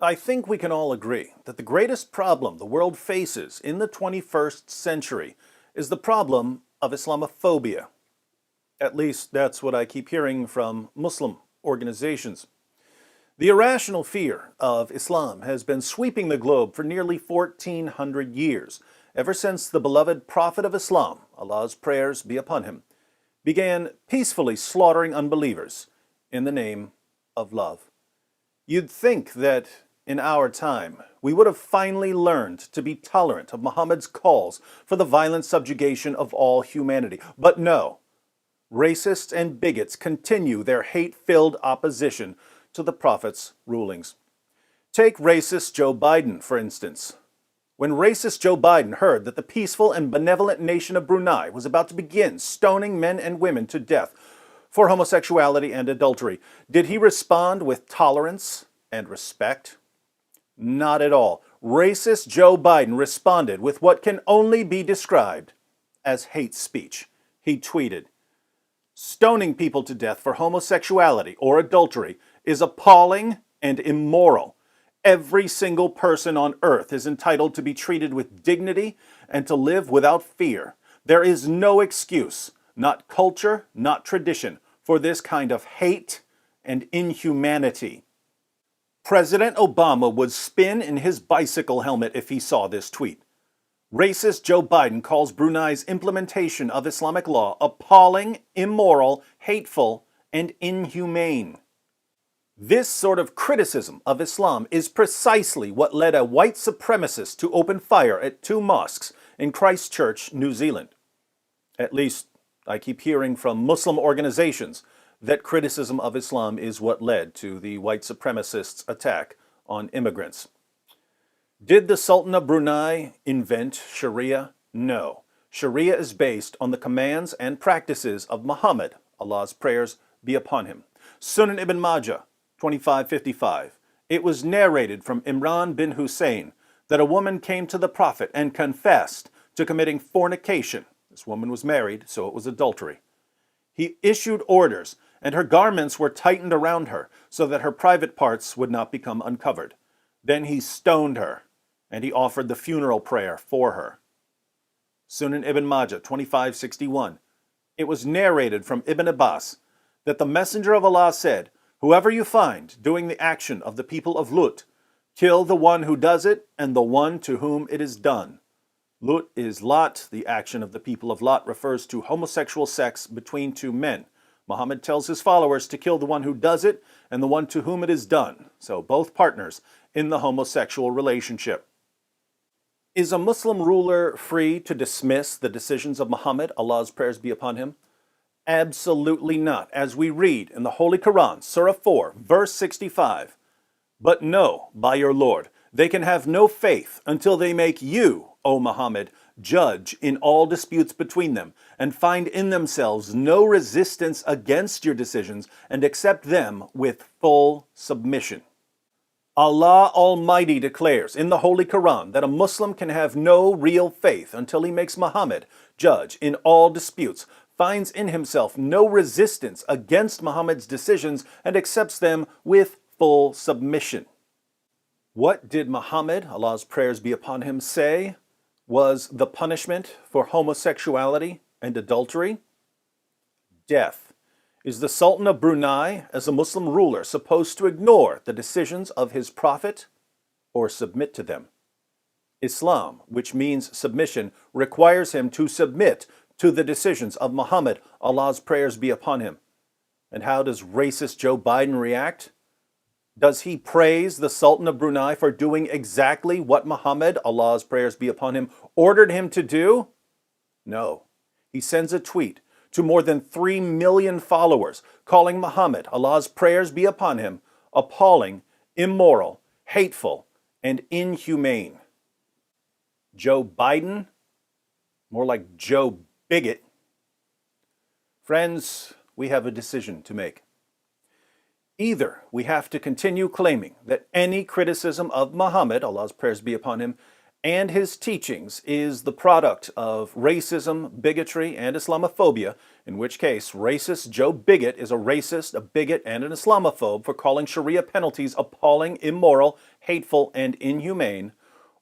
I think we can all agree that the greatest problem the world faces in the 21st century is the problem of Islamophobia. At least that's what I keep hearing from Muslim organizations. The irrational fear of Islam has been sweeping the globe for nearly 1400 years, ever since the beloved Prophet of Islam, Allah's prayers be upon him, began peacefully slaughtering unbelievers in the name of love. You'd think that in our time, we would have finally learned to be tolerant of Muhammad's calls for the violent subjugation of all humanity. But no, racists and bigots continue their hate-filled opposition to the Prophet's rulings. Take racist Joe Biden, for instance. When racist Joe Biden heard that the peaceful and benevolent nation of Brunei was about to begin stoning men and women to death for homosexuality and adultery, did he respond with tolerance and respect? Not at all. Racist Joe Biden responded with what can only be described as hate speech. He tweeted, "Stoning people to death for homosexuality or adultery is appalling and immoral. Every single person on earth is entitled to be treated with dignity and to live without fear. There is no excuse, not culture, not tradition, for this kind of hate and inhumanity." President Obama would spin in his bicycle helmet if he saw this tweet. Racist Joe Biden calls Brunei's implementation of Islamic law appalling, immoral, hateful, and inhumane. This sort of criticism of Islam is precisely what led a white supremacist to open fire at 2 mosques in Christchurch, New Zealand. At least, I keep hearing from Muslim organizations that criticism of Islam is what led to the white supremacists' attack on immigrants. Did the Sultan of Brunei invent sharia? No. Sharia is based on the commands and practices of Muhammad, Allah's prayers be upon him. Sunan ibn Majah, 2555. It was narrated from Imran bin Hussein that a woman came to the Prophet and confessed to committing fornication. This woman was married, so it was adultery. He issued orders, and her garments were tightened around her so that her private parts would not become uncovered. Then he stoned her, and he offered the funeral prayer for her. Sunan ibn Majah, 2561. It was narrated from Ibn Abbas that the Messenger of Allah said, "Whoever you find doing the action of the people of Lut, kill the one who does it and the one to whom it is done." Lut is Lot. The action of the people of Lot refers to homosexual sex between 2 men. Muhammad tells his followers to kill the one who does it and the one to whom it is done, so both partners in the homosexual relationship. Is a Muslim ruler free to dismiss the decisions of Muhammad, Allah's prayers be upon him? Absolutely not. As we read in the Holy Quran, Surah 4, verse 65, "But know, by your Lord, they can have no faith until they make you, O Muhammad, judge in all disputes between them, and find in themselves no resistance against your decisions, and accept them with full submission." Allah Almighty declares in the Holy Quran that a Muslim can have no real faith until he makes Muhammad judge in all disputes, finds in himself no resistance against Muhammad's decisions, and accepts them with full submission. What did Muhammad, Allah's prayers be upon him, say was the punishment for homosexuality and adultery? Death. Is the Sultan of Brunei, as a Muslim ruler, supposed to ignore the decisions of his prophet or submit to them? Islam, which means submission, requires him to submit to the decisions of Muhammad, Allah's prayers be upon him. And how does racist Joe Biden react? Does he praise the Sultan of Brunei for doing exactly what Muhammad, Allah's prayers be upon him, ordered him to do? No. He sends a tweet to more than 3 million followers calling Muhammad, Allah's prayers be upon him, appalling, immoral, hateful, and inhumane. Joe Biden? More like Joe Bigot. Friends, we have a decision to make. Either we have to continue claiming that any criticism of Muhammad, Allah's prayers be upon him, and his teachings is the product of racism, bigotry, and Islamophobia, in which case racist Joe Bigot is a racist, a bigot, and an Islamophobe for calling sharia penalties appalling, immoral, hateful, and inhumane,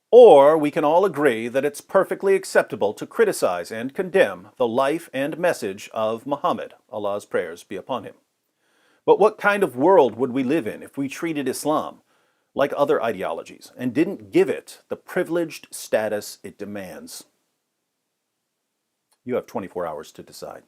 or we can all agree that it's perfectly acceptable to criticize and condemn the life and message of Muhammad, Allah's prayers be upon him. But what kind of world would we live in if we treated Islam like other ideologies and didn't give it the privileged status it demands? You have 24 hours to decide.